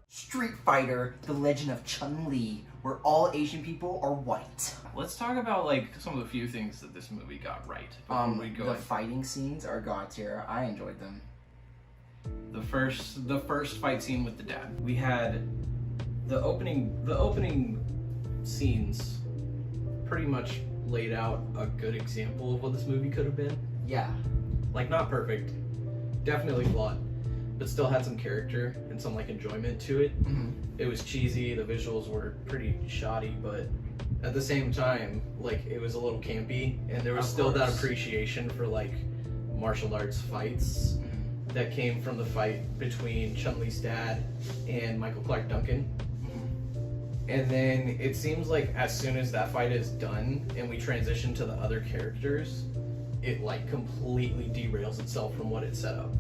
Street Fighter: The Legend of Chun, where all Asian people are white. Let's talk about like some of the few things that this movie got right. The fighting scenes are god tier. I enjoyed them. The first fight scene with the dad. We had the opening scenes pretty much laid out a good example of what this movie could have been. Yeah. Like, not perfect, definitely flawed, but still had some character and some like enjoyment to it. Mm-hmm. It was cheesy, the visuals were pretty shoddy, but at the same time, like, it was a little campy, and there was still that appreciation for like martial arts fights that came from the fight between Chun-Li's dad and Michael Clark Duncan. And then it seems like as soon as that fight is done and we transition to the other characters, it like completely derails itself from what it set up.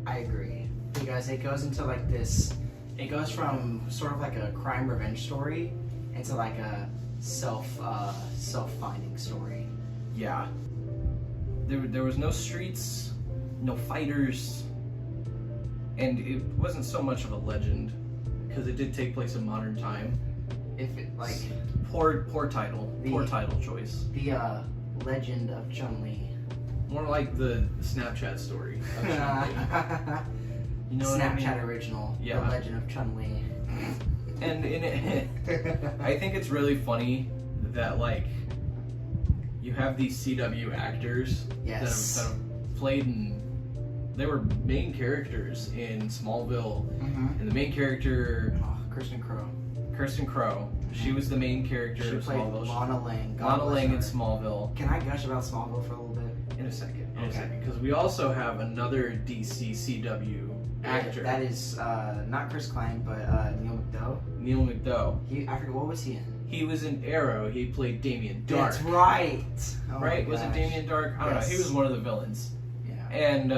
I agree, because it goes into like this. It goes from sort of like a crime revenge story into like a self-finding story. Yeah. There was no streets, no fighters, and it wasn't so much of a legend because it did take place in modern time. If it like poor title choice. The Legend of Chun-Li. More like the Snapchat story of Chun-Li. You know Snapchat what I mean? Original. Yeah. The Legend of Chun-Li. And in it, I think it's really funny that like you have these CW actors that have played in. They were main characters in Smallville, and the main character, Kirsten Crow. She was the main character She of played Smallville. Lana Lang. Lana Lang in Smallville. Can I gush about Smallville for a little bit? In a second. Okay. Because we also have another DC CW actor. That is not Chris Klein, but Neil McDough. Neil McDough. I forget, what was he in? He was in Arrow. He played Damien Dark. That's right. Oh right? Was it Damien Dark? I don't know. He was one of the villains. Yeah. And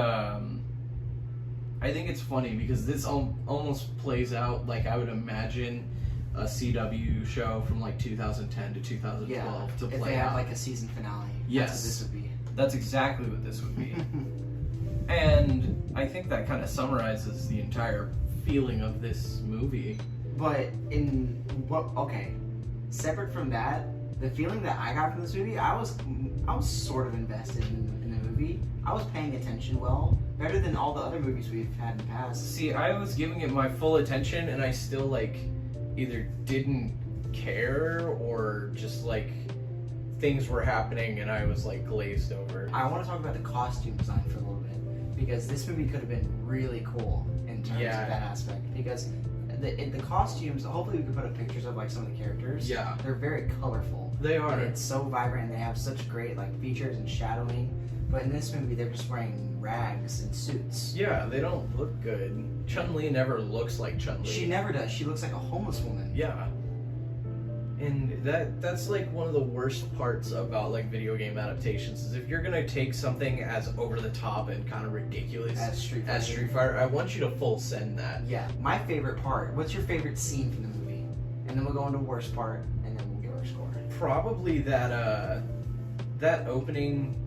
I think it's funny because this almost plays out like I would imagine a CW show from like 2010 to 2012 to play if they had out. like a season finale. Yes. That's what this would be. That's exactly what this would be. And I think that kind of summarizes the entire feeling of this movie. But separate from that, the feeling that I got from this movie, I was sort of invested in the movie. I was paying attention well, better than all the other movies we've had in the past. See, I was giving it my full attention, and I still like either didn't care or just like things were happening and I was like glazed over. I want to talk about the costume design for a little bit, because this movie could have been really cool in terms of that aspect. Because the costumes, hopefully we can put up pictures of like some of the characters. Yeah. They're very colorful. They are. And it's so vibrant, and they have such great like features and shadowing. But in this movie, they're just wearing rags and suits. Yeah, they don't look good. Chun-Li never looks like Chun-Li. She never does. She looks like a homeless woman. Yeah. And that's like one of the worst parts about like video game adaptations is if you're gonna take something as over the top and kind of ridiculous As Street Fighter, I want you to full send that. Yeah. My favorite part. What's your favorite scene from the movie? And then we'll go into worst part, and then we'll give our score. Probably that opening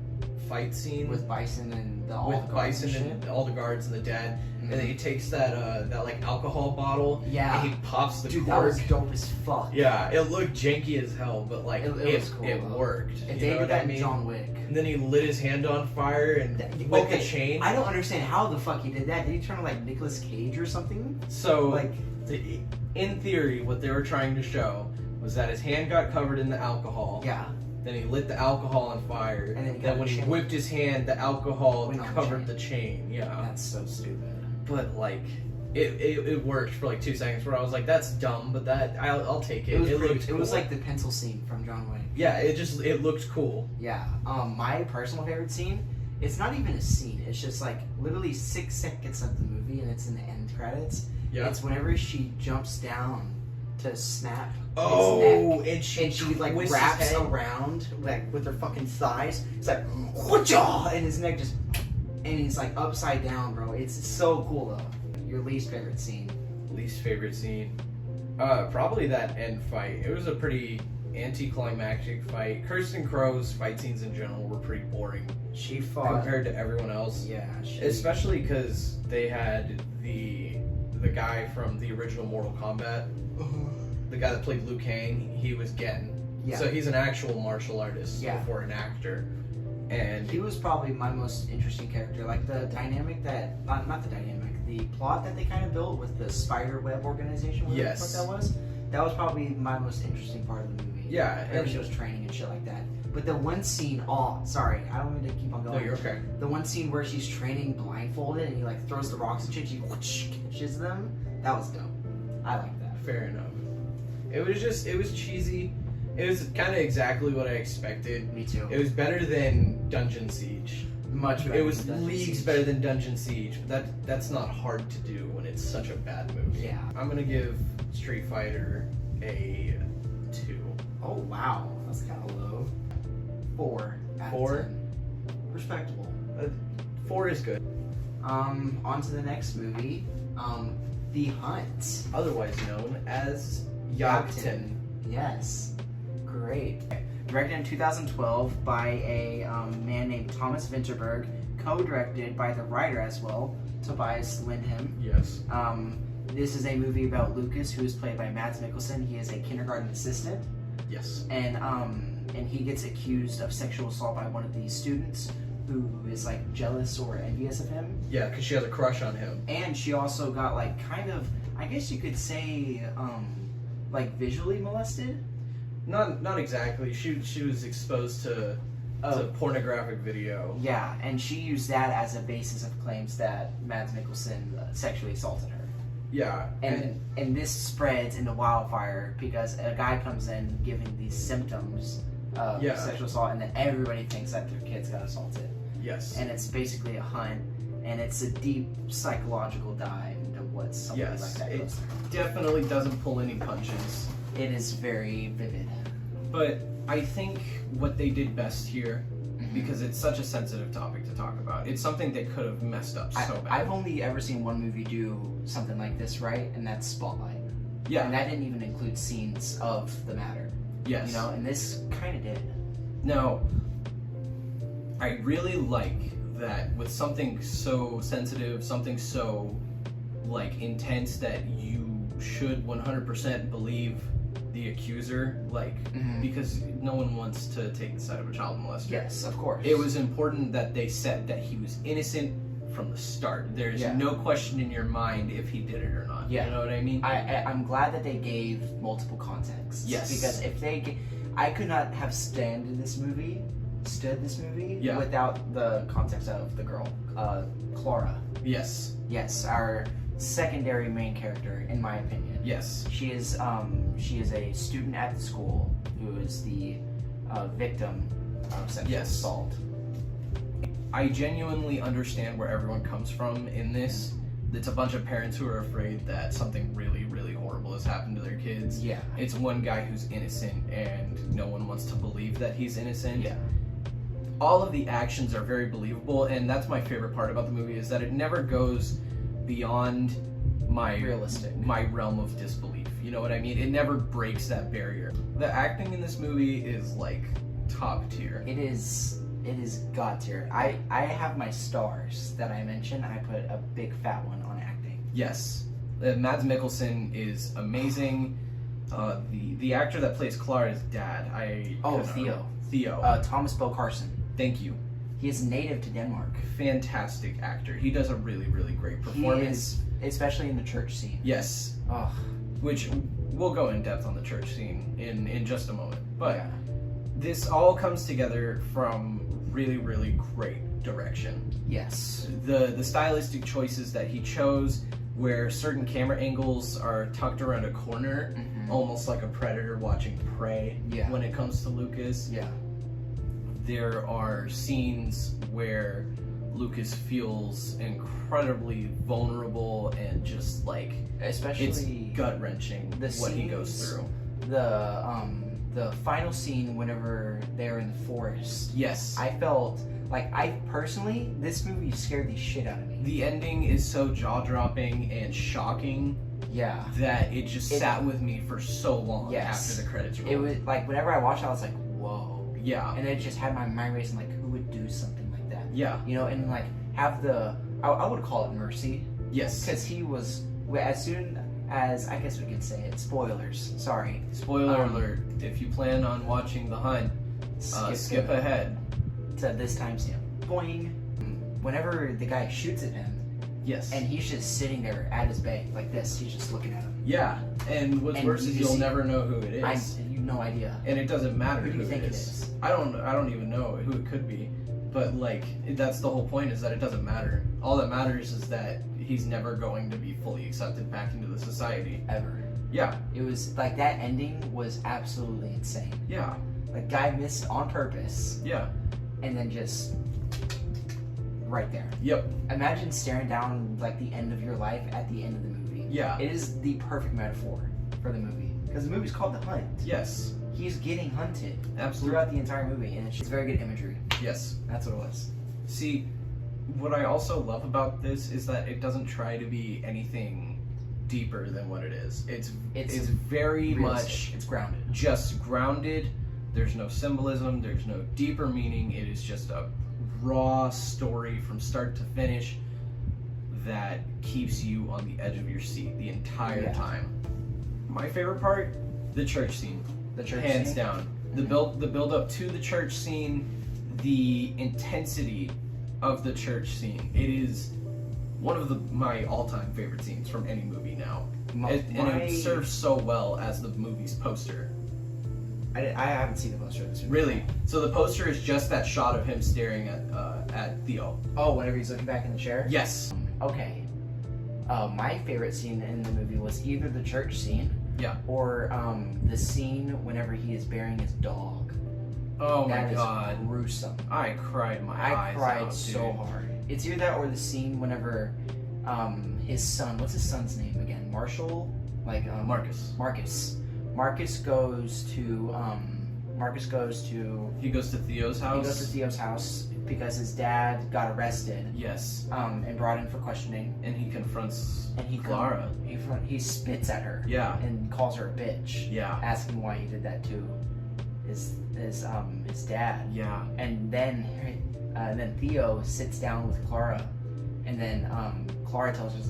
fight scene With Bison and all the guards and the dad, and then he takes that like alcohol bottle, Yeah. and he pops the Dude, cork. that was dope as fuck. Yeah, it looked janky as hell, but like It was cool, it though. worked. If You they know did what that I mean? in John Wick. And then he lit his hand on fire and with the chain. I don't understand how the fuck he did that. Did he turn like Nicolas Cage or something? So, Like, in theory, what they were trying to show was that his hand got covered in the alcohol. yeah. Then he lit the alcohol on fire. And then he got then the when he chain. whipped his hand, the alcohol Went on the covered chain. the chain. Yeah. That's so stupid. But like, it worked for like 2 seconds where I was like, that's dumb, but I'll take it. It looked cool. It was like the pencil scene from John Wick. Yeah, it looked cool. Yeah. My personal favorite scene, it's not even a scene. It's just like literally 6 seconds of the movie, and it's in the end credits. Yeah. It's whenever she jumps down to snap Oh, his neck, and she like twists his wraps head. around like with her fucking thighs. It's like whatcha, and his neck just and he's like upside down, bro. It's so cool though. Your least favorite scene? Least favorite scene? Probably that end fight. It was a pretty anticlimactic fight. Kirsten Crow's fight scenes in general were pretty boring. She fought compared to everyone else. Yeah, especially because they had the guy from the original Mortal Kombat, the guy that played Liu Kang. He was Gen. Yeah. So he's an actual martial artist Yeah. before an actor. And he was probably my most interesting character. Like the dynamic that, not the dynamic, the plot that they kind of built with the spider web organization. Whatever Yes. the fuck that was probably my most interesting part of the movie. Yeah, and she was training and shit like that. But the one scene, sorry, I don't mean to keep on going. No, you're okay. The one scene where she's training blindfolded and he like throws the rocks and shit, she catches them. That was dope. I like that. Fair enough. It was cheesy. It was kind of exactly what I expected. Me too. It was better than Dungeon Siege. Much better. It was than Dungeon leagues Siege. better than Dungeon Siege, but that's not hard to do when it's such a bad movie. Yeah. I'm gonna give Street Fighter a 2. Oh wow, that's kind of low. 4. out of 4? 10. Respectable. 4 is good. On to the next movie. The Hunt. Otherwise known as Yagten. Yes. Great. Directed in 2012 by a man named Thomas Vinterberg, co-directed by the writer as well, Tobias Lindholm. Yes. This is a movie about Lucas, who is played by Mads Mikkelsen. He is a kindergarten assistant, Yes. and he gets accused of sexual assault by one of these students who is like jealous or envious of him. Yeah, because she has a crush on him. And she also got like kind of, I guess you could say, like visually molested. Not exactly. She was exposed to a pornographic video. Yeah, and she used that as a basis of claims that Mads Mikkelsen sexually assaulted her. Yeah. And this spreads into wildfire because a guy comes in giving these symptoms of sexual assault, and then everybody thinks that their kids got assaulted. Yes. And it's basically a hunt, and it's a deep psychological dive into what somebody like that goes through. Definitely doesn't pull any punches. It is very vivid. But I think what they did best here, because it's such a sensitive topic to talk about, it's something that could have messed up so bad. I've only ever seen one movie do something like this, right? And that's Spotlight. Yeah. And that didn't even include scenes of the matter. Yes. You know, and this kind of did. Now, I really like that with something so sensitive, something so, like, intense that you should 100% believe the accuser, like, because no one wants to take the side of a child molester. Yes, of course. It was important that they said that he was innocent from the start. There's no question in your mind if he did it or not. Yeah. You know what I mean? I'm glad that they gave multiple contexts. Yes. Because if they... I could not have stood this movie without the context of the girl, Clara. Yes. Yes, our secondary main character, in my opinion. Yes. She is a student at the school who is the victim of sexual assault. I genuinely understand where everyone comes from in this. It's a bunch of parents who are afraid that something really, really horrible has happened to their kids. Yeah. It's one guy who's innocent and no one wants to believe that he's innocent. Yeah. All of the actions are very believable, and that's my favorite part about the movie, is that it never goes beyond my realm of disbelief. You know what I mean? It never breaks that barrier. The acting in this movie is like top tier. It is god tier. I have my stars that I mentioned. I put a big fat one on acting. Yes. Mads Mikkelsen is amazing. The actor that plays Clara's dad, Theo. Thomas Bo Carson. Thank you. He is native to Denmark. Fantastic actor. He does a really, really great performance. He is, especially in the church scene. Yes. Oh. Which we'll go in depth on the church scene in just a moment. But this all comes together from really, really great direction. Yes. The stylistic choices that he chose, where certain camera angles are tucked around a corner, almost like a predator watching prey when it comes to Lucas. Yeah. There are scenes where Lucas feels incredibly vulnerable and just like, especially it's gut-wrenching what he goes through. The final scene whenever they're in the forest. Yes. I felt Like, this movie scared the shit out of me. The ending is so jaw-dropping and shocking Yeah. that it just sat with me for so long after the credits rolled. It was, like, whenever I watched it, I was like, whoa. Yeah. And it just had my mind racing, like, who would do something like that? Yeah. You know, and, like, have I would call it mercy. Yes. Because he was, as soon as, I guess we could say it, spoilers, sorry. Spoiler alert, if you plan on watching The Hunt, skip ahead. To this timestamp. Boing. Whenever the guy shoots at him, yes, and he's just sitting there at his bay like this, he's just looking at him. Yeah, and what's worse is you'll never know who it is. You have no idea. And it doesn't matter who do you think it is. I don't even know who it could be. But like, that's the whole point, is that it doesn't matter. All that matters is that he's never going to be fully accepted back into the society. Ever. Yeah. It was like, that ending was absolutely insane. Yeah. Like, guy missed on purpose. Yeah. And then just right there. Yep. Imagine staring down like the end of your life at the end of the movie. Yeah. It is the perfect metaphor for the movie. Because the movie's called The Hunt. Yes. He's getting hunted. Absolutely. Throughout the entire movie. And it's just very good imagery. Yes. That's what it was. See, what I also love about this is that it doesn't try to be anything deeper than what it is. It's very realistic. much it's grounded. Just grounded. There's no symbolism, there's no deeper meaning. It is just a raw story from start to finish that keeps you on the edge of your seat the entire time. My favorite part, the church scene. The church hands scene? down. The build up to the church scene, the intensity of the church scene. It is one of my all-time favorite scenes from any movie now. And it serves so well as the movie's poster. I haven't seen the poster of this movie. Really? So the poster is just that shot of him staring at Theo. Oh, whenever he's looking back in the chair? Yes. Okay. My favorite scene in the movie was either the church scene, or the scene whenever he is burying his dog. Oh my god. God. That is gruesome. I cried my eyes out. I cried so hard. It's either that or the scene whenever his son, what's his son's name again? Marshall? Like Marcus. Marcus goes to He goes to Theo's house. He goes to Theo's house because his dad got arrested. Yes. And brought in for questioning. And he confronts Clara. He spits at her. Yeah. And calls her a bitch. Yeah. Asking why he did that to his dad. Yeah. And then Theo sits down with Clara, and then Clara tells her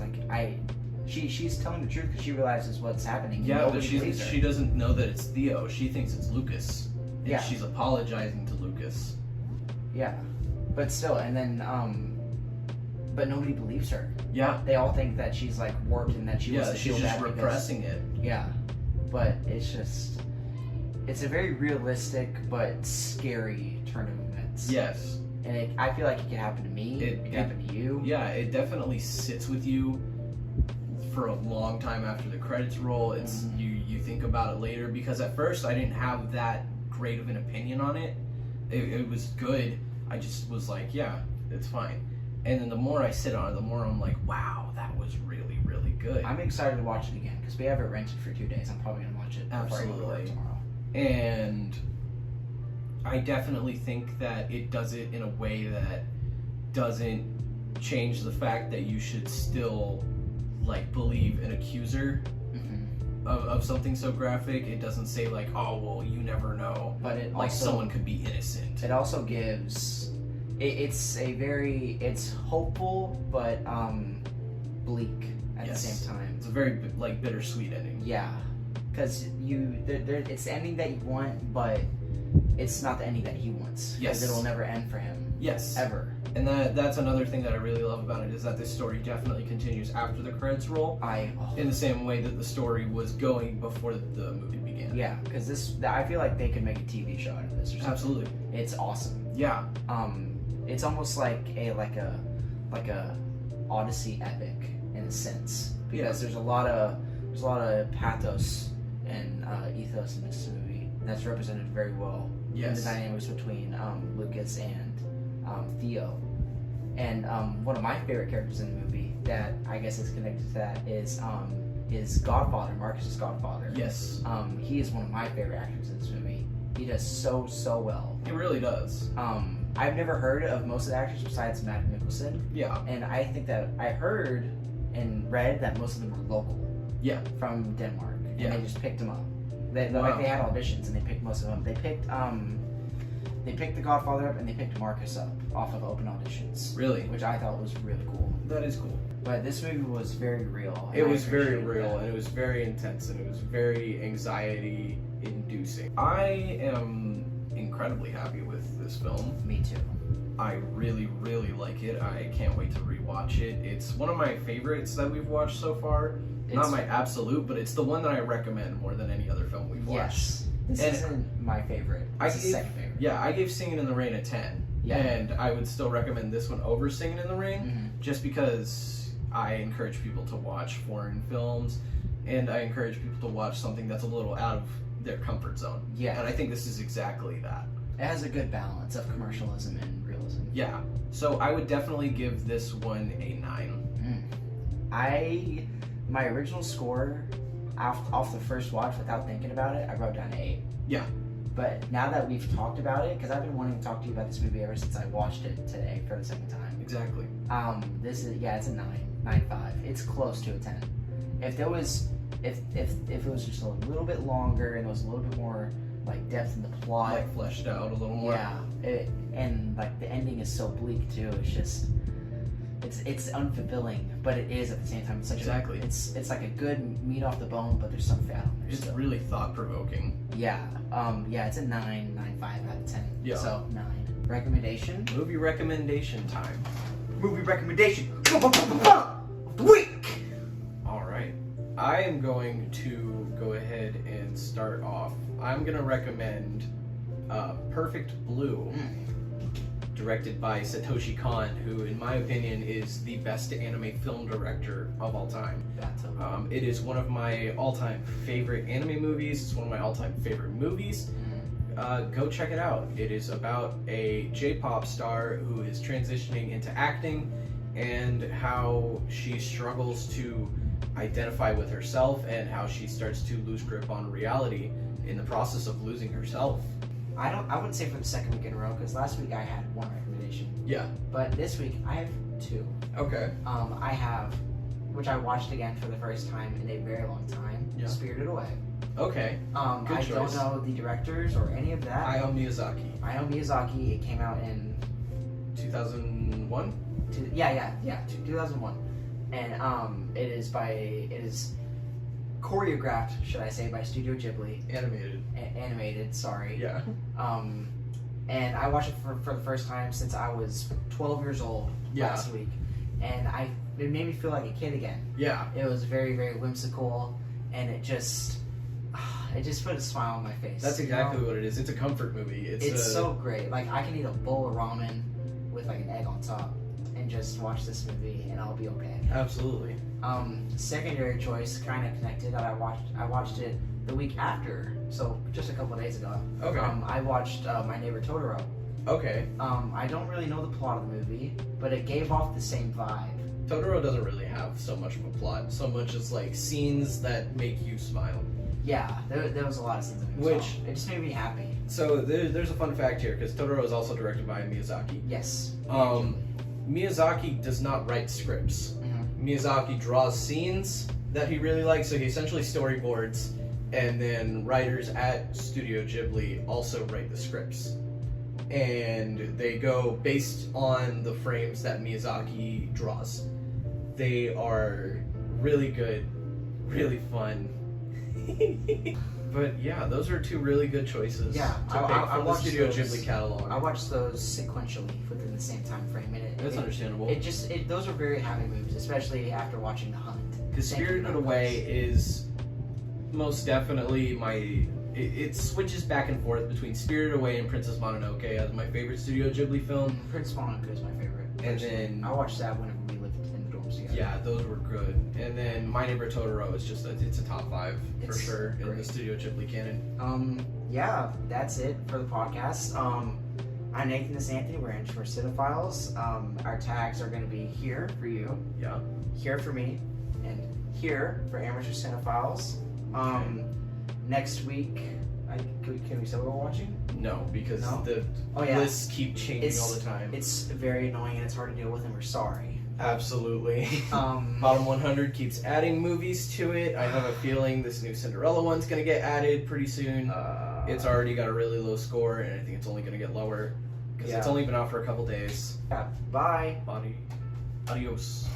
she's telling the truth because she realizes what's happening. Yeah, but she doesn't know that it's Theo. She thinks it's Lucas. And she's apologizing to Lucas. Yeah, but still, and then but nobody believes her. Yeah. They all think that she's like warped and that she wants to feel bad. She's just repressing it. Yeah, but it's a very realistic but scary turn of events. Yes. And I feel like it could happen to me. It could happen to you. Yeah, it definitely sits with you for a long time after the credits roll. It's you think about it later, because at first I didn't have that great of an opinion on it. It was good. I just was like, yeah, it's fine. And then the more I sit on it, the more I'm like, wow, that was really, really good. I'm excited to watch it again because we have it rented for 2 days. I'm probably gonna watch it before I go to work tomorrow. And I definitely think that it does it in a way that doesn't change the fact that you should still like believe an accuser of something so graphic. It doesn't say like, oh well, you never know, but it like also, someone could be innocent. It also gives it's hopeful but bleak at the same time. It's a very like bittersweet ending. Yeah, because it's the ending that you want, but it's not the ending that he wants. Yes, it'll never end for him. Yes, ever. And that's another thing that I really love about it, is that this story definitely continues after the credits roll. In the same way that the story was going before the movie began. Yeah, because I feel like they could make a TV show out of this or something. Absolutely. It's awesome. Yeah. It's almost like a Odyssey epic in a sense, because there's a lot of pathos and ethos in this movie that's represented very well. Yes. In the dynamics between Lucas and Theo. And one of my favorite characters in the movie that I guess is connected to that is his godfather, Marcus's godfather. Yes. He is one of my favorite actors in this movie. He does so well. He really does. I've never heard of most of the actors besides Matt Mikkelsen, Yeah. and I think that I heard and read that most of them were local. Yeah. From Denmark, and Yeah. they just picked them up. They Wow. they had auditions, and they picked most of them. They picked The Godfather up, and they picked Marcus up off of open auditions. Really? Which I thought was really cool. That is cool. But this movie was very real. It and I was very appreciated real, that. and it was very intense, and it was very anxiety inducing. I am incredibly happy with this film. Me too. I really, really like it. I can't wait to rewatch it. It's one of my favorites that we've watched so far. Not It's- my absolute, but it's the one that I recommend more than any other film we've watched. Yes. This And isn't my favorite. I It's the gave- second favorite. Yeah, I gave Singing in the Rain a 10. Yeah. And I would still recommend this one over Singing in the Rain, Mhm. just because I encourage people to watch foreign films, and I encourage people to watch something that's a little out of their comfort zone. Yeah. And I think this is exactly that. It has a good balance of commercialism and realism. Yeah. So I would definitely give this one a 9. My original score off the first watch without thinking about it, I wrote down 8. Yeah. But now that we've talked about it, because I've been wanting to talk to you about this movie ever since I watched it today for the second time. Exactly. This is it's a 9.5. It's close to a 10. If there was, if it was just a little bit longer and there was a little bit more like depth in the plot, Like fleshed out a little more. yeah, and like the ending is so bleak too. It's just, it's unfulfilling, but it is at the same time. It's such Exactly. It's like a good meat off the bone, but there's some fat on there It's still. really thought provoking. Yeah, it's a 9.5 out of 10. Yeah. So 9. Recommendation? Movie recommendation time. Movie recommendation of the week. All right. I am going to go ahead and start off. I'm going to recommend Perfect Blue, directed by Satoshi Kon, who, in my opinion, is the best anime film director of all time. It is one of my all-time favorite anime movies. It's one of my all-time favorite movies. Go check it out. It is about a J-pop star who is transitioning into acting and how she struggles to identify with herself and how she starts to lose grip on reality in the process of losing herself. I wouldn't say for the second week in a row, because last week I had one recommendation, Yeah. but this week I have 2. Okay. I have, which I watched again for the first time in a very long time, Yeah. Spirited Away. Okay. Good I don't choice. know the directors or any of that. Hayao Miyazaki. Hayao Miyazaki. It came out in 2001? 2001, and it is choreographed, should I say, by Studio Ghibli. Animated. Animated, sorry. Yeah. And I watched it for the first time since I was 12 years old last week, and it made me feel like a kid again. Yeah. It was very, very whimsical, and it just put a smile on my face. That's exactly what it is. It's a comfort movie. It's so great. Like, I can eat a bowl of ramen with like an egg on top and just watch this movie and I'll be okay. Absolutely. Secondary choice, kind of connected. I watched it the week after, so just a couple of days ago. Okay. I watched My Neighbor Totoro. Okay. I don't really know the plot of the movie, but it gave off the same vibe. Totoro doesn't really have so much of a plot, so much as like scenes that make you smile. Yeah, there was a lot of scenes in the movie. Which- it just made me happy. So there's a fun fact here, because Totoro is also directed by Miyazaki. Yes. Miyazaki does not write scripts. Miyazaki draws scenes that he really likes, so he essentially storyboards, and then writers at Studio Ghibli also write the scripts. And they go based on the frames that Miyazaki draws. They are really good, really fun. But yeah, those are 2 really good choices Yeah, to I pick from the watched Studio those. Ghibli catalog. I watched those sequentially within the same time frame, and That's understandable. those are very happy movies, especially after watching The Hunt. Because Spirited Away is most definitely it switches back and forth between Spirited Away and Princess Mononoke as my favorite Studio Ghibli film. Prince Mononoke is my favorite. And then I watched that whenever we lived in the dorms together. yeah, those were good. And then My Neighbor Totoro is just it's a top 5 for It's sure in the great. Studio Ghibli canon. Yeah, that's it for the podcast. I'm Nathan this Anthony. We're in for Cinephiles. Our tags are going to be here for you, Yeah. here for me, and here for Amateur Cinephiles. Next week, Can we say what we're watching? No, because No? the Oh yeah. lists keep changing all the time. It's very annoying and it's hard to deal with, and we're sorry. Absolutely. Um, Bottom 100 keeps adding movies to it. I have a feeling this new Cinderella one's gonna get added pretty soon. It's already got a really low score, and I think it's only gonna get lower because it's Yeah. only been out for a couple days. yeah, bye. Adios.